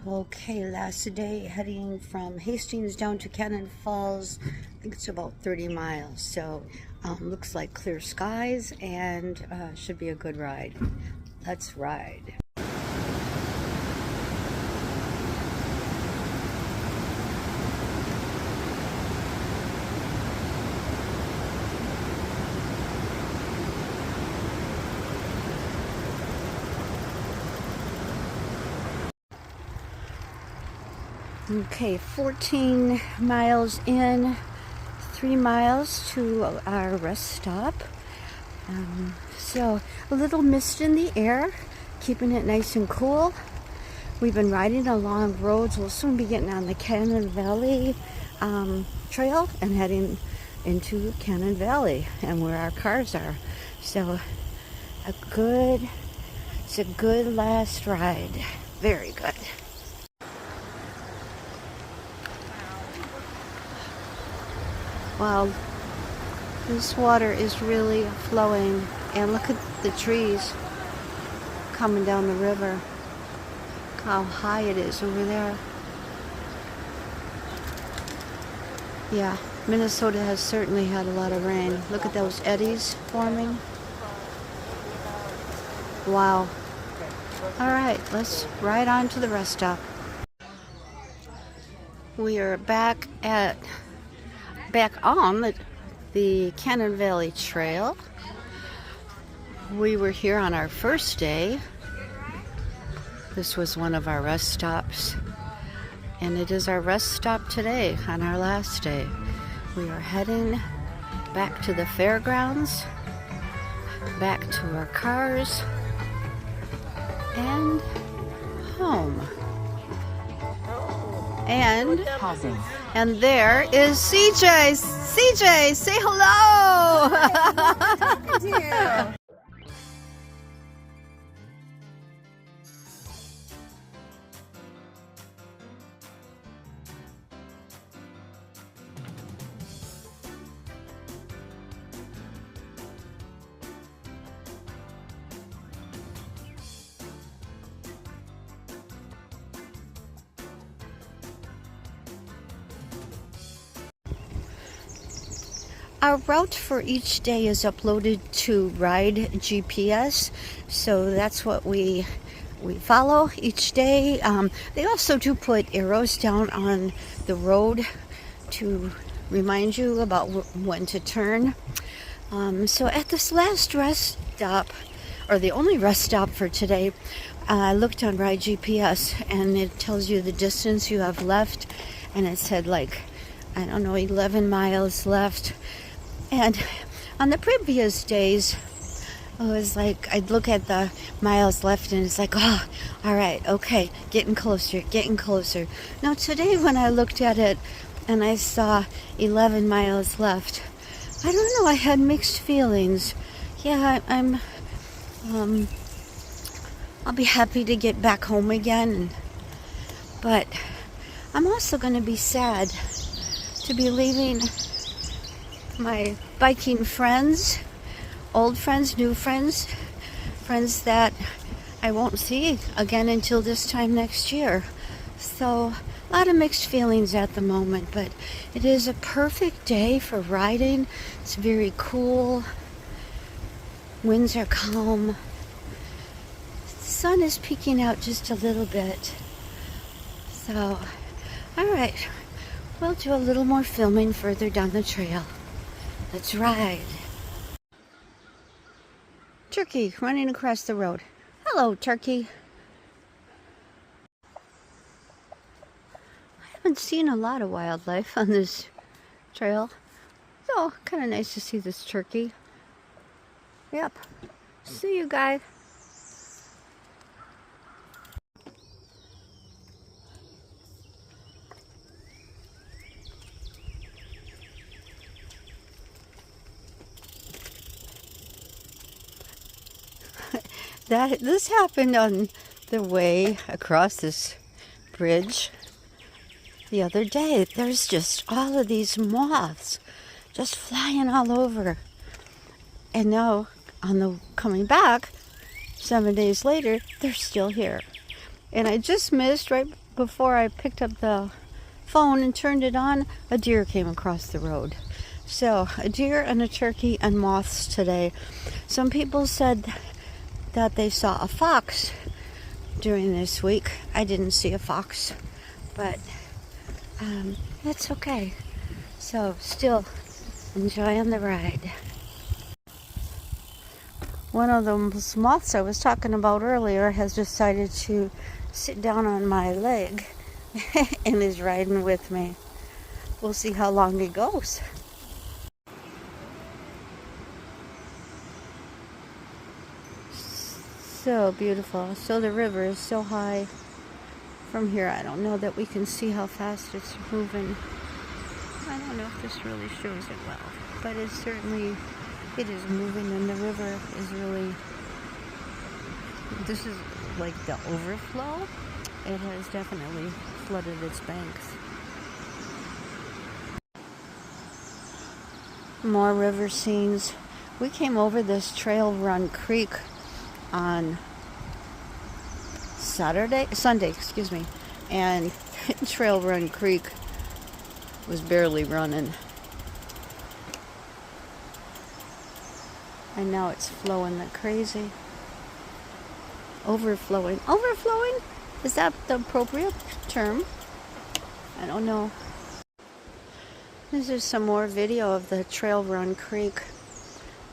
Okay, last day heading from Hastings down to Cannon Falls. I think it's about 30 miles. So looks like clear skies and should be a good ride. Let's ride. Okay, 14 miles in, 3 miles to our rest stop. So a little mist in the air, keeping it nice and cool. We've been riding along roads. We'll soon be getting on the Cannon Valley trail and heading into Cannon Valley and where our cars are. So it's a good last ride. Very good. Wow, this water is really flowing, and look at the trees coming down the river. Look how high it is over there. Yeah, Minnesota has certainly had a lot of rain. Look at those eddies forming. Wow. All right, let's ride on to the rest stop. We are back on the Cannon Valley Trail. We were here on our first day. This was one of our rest stops, and it is our rest stop today on our last day. We are heading back to the fairgrounds, back to our cars, and home. And there is CJ. CJ, say hello. Talking to you. Our route for each day is uploaded to Ride GPS, so that's what we follow each day. They also do put arrows down on the road to remind you about when to turn. So at this last rest stop, or the only rest stop for today, I looked on Ride GPS and it tells you the distance you have left, and it said like, I don't know, 11 miles left. And on the previous days, it was like I'd look at the miles left and it's like, oh, all right, okay, getting closer, getting closer. Now today when I looked at it and I saw 11 miles left, I don't know, I had mixed feelings. Yeah, I'll be happy to get back home again, but I'm also going to be sad to be leaving my biking friends, old friends, new friends, friends that I won't see again until this time next year. So a lot of mixed feelings at the moment, but it is a perfect day for riding. It's very cool. Winds are calm. The sun is peeking out just a little bit. So, all right, we'll do a little more filming further down the trail. Let's ride. Turkey running across the road. Hello, turkey. I haven't seen a lot of wildlife on this trail, so kind of nice to see this turkey. Yep. See you guys. This happened on the way across this bridge the other day. There's just all of these moths just flying all over. And now on the coming back, 7 days later, they're still here. And I just missed right before I picked up the phone and turned it on, a deer came across the road. So, a deer and a turkey and moths today. Some people said that they saw a fox during this week. I didn't see a fox, but that's okay. So, still enjoying the ride. One of those moths I was talking about earlier has decided to sit down on my leg and is riding with me. We'll see how long he goes. So beautiful. So the river is so high from here. I don't know that we can see how fast it's moving. I don't know if this really shows it well, but it is moving, and the river is really, this is like the overflow. It has definitely flooded its banks. More river scenes. We came over this Trail Run Creek on Sunday, and Trail Run Creek was barely running. And now it's flowing like crazy. Overflowing. Overflowing? Is that the appropriate term? I don't know. This is some more video of the Trail Run Creek.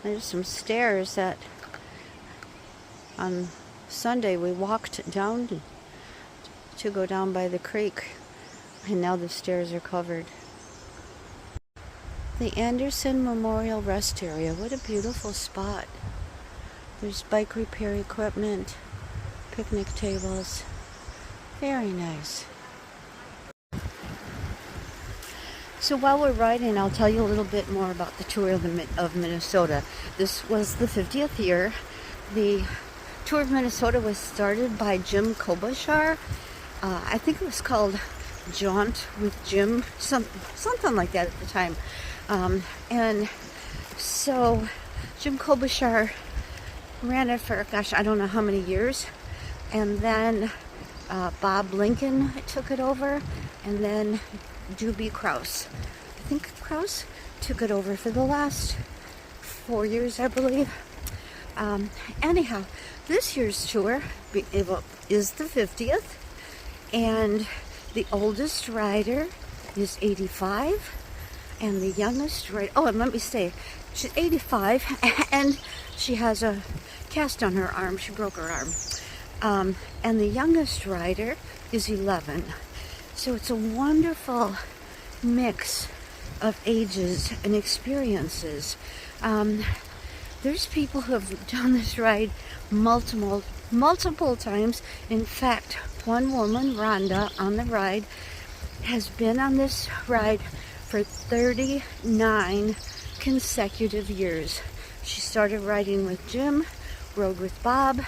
There's some stairs that on Sunday we walked down to go down by the creek, and now the stairs are covered. The Anderson Memorial Rest Area. What a beautiful spot. There's bike repair equipment, picnic tables. Very nice. So while we're riding, I'll tell you a little bit more about the tour of Minnesota. This was the 50th year. The tour of Minnesota was started by Jim Klobuchar. I think it was called Jaunt with Jim, something like that at the time. And so Jim Klobuchar ran it for, gosh, I don't know how many years. And then Bob Lincoln took it over. And then Doobie Krause. I think Krause took it over for the last 4 years, I believe. Anyhow, this year's tour is the 50th. And the oldest rider is 85. And the youngest rider, and let me say, she's 85 and she has a cast on her arm. She broke her arm. And the youngest rider is 11. So it's a wonderful mix of ages and experiences. There's people who have done this ride multiple times. In fact, one woman, Rhonda, on the ride, has been on this ride for 39 consecutive years. She started riding with Jim, rode with Bob,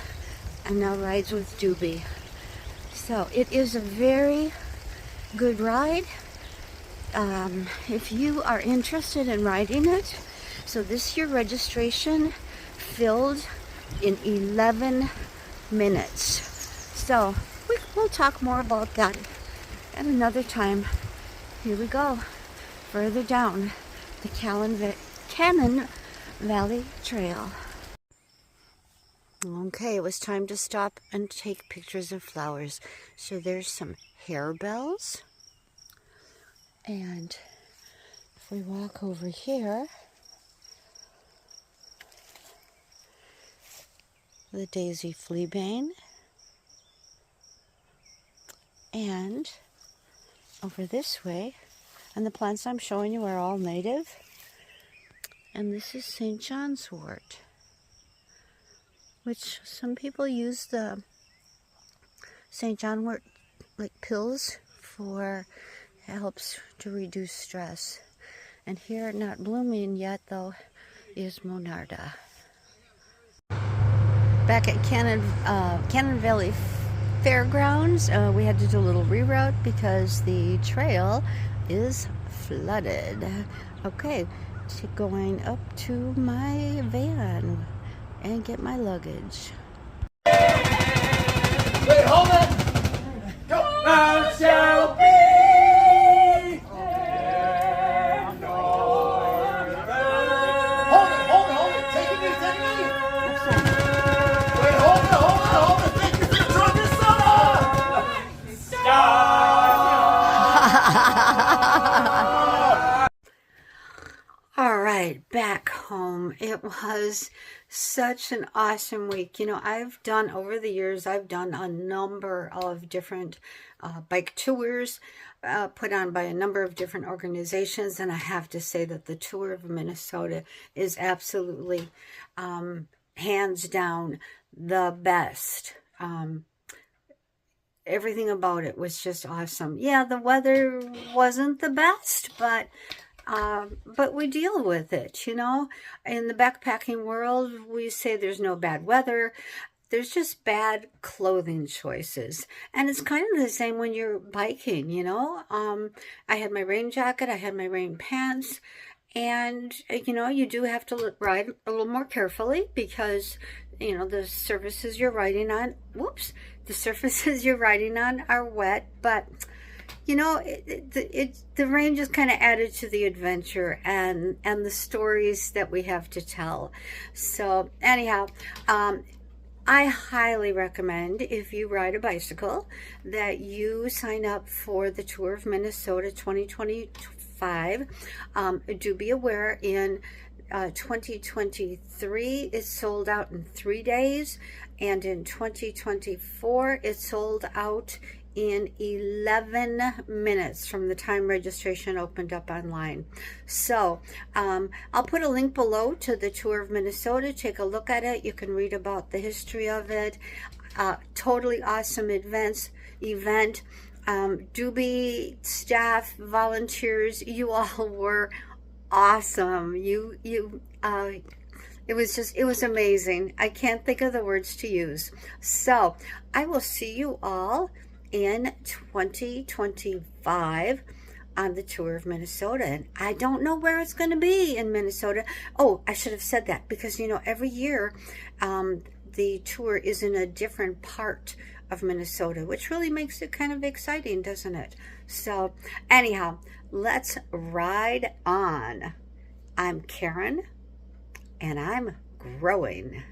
and now rides with Doobie. So it is a very good ride. If you are interested in riding it, so this year registration filled in 11 minutes. So we'll talk more about that at another time. Here we go. Further down the Cannon Valley Trail. Okay, it was time to stop and take pictures of flowers. So there's some harebells. And if we walk over here, the daisy fleabane. And over this way, and the plants I'm showing you are all native. And this is St. John's wort, which some people use the St. John wort like pills for, it helps to reduce stress. And here, not blooming yet though, is Monarda. Back at Cannon Valley Fairgrounds, we had to do a little reroute because the trail is flooded. Okay, going up to my van and get my luggage. Wait, hold it! Go! It was such an awesome week. You know, over the years, I've done a number of different bike tours put on by a number of different organizations. And I have to say that the tour of Minnesota is absolutely, hands down, the best. Everything about it was just awesome. Yeah, the weather wasn't the best, but we deal with it, you know. In the backpacking world, we say there's no bad weather. There's just bad clothing choices. And it's kind of the same when you're biking, you know. I had my rain jacket, I had my rain pants, and, you know, you do have to ride a little more carefully because, you know, the surfaces you're riding on, the surfaces you're riding on are wet, but you know, the rain just kind of added to the adventure and the stories that we have to tell. So anyhow, I highly recommend, if you ride a bicycle, that you sign up for the Tour of Minnesota 2025. Do be aware, in 2023 it sold out in 3 days, and in 2024 it sold out in 11 minutes from the time registration opened up online. So I'll put a link below to the Tour of Minnesota. Take a look at it. You can read about the history of it. Totally awesome event. Doobie staff, volunteers, you all were awesome. It was amazing. I can't think of the words to use. So I will see you all in 2025 on the Tour of Minnesota. And I don't know where it's going to be in Minnesota. Oh, I should have said that, because, you know, every year the tour is in a different part of Minnesota, which really makes it kind of exciting, doesn't it? So anyhow, let's ride on. I'm Karen, and I'm growing.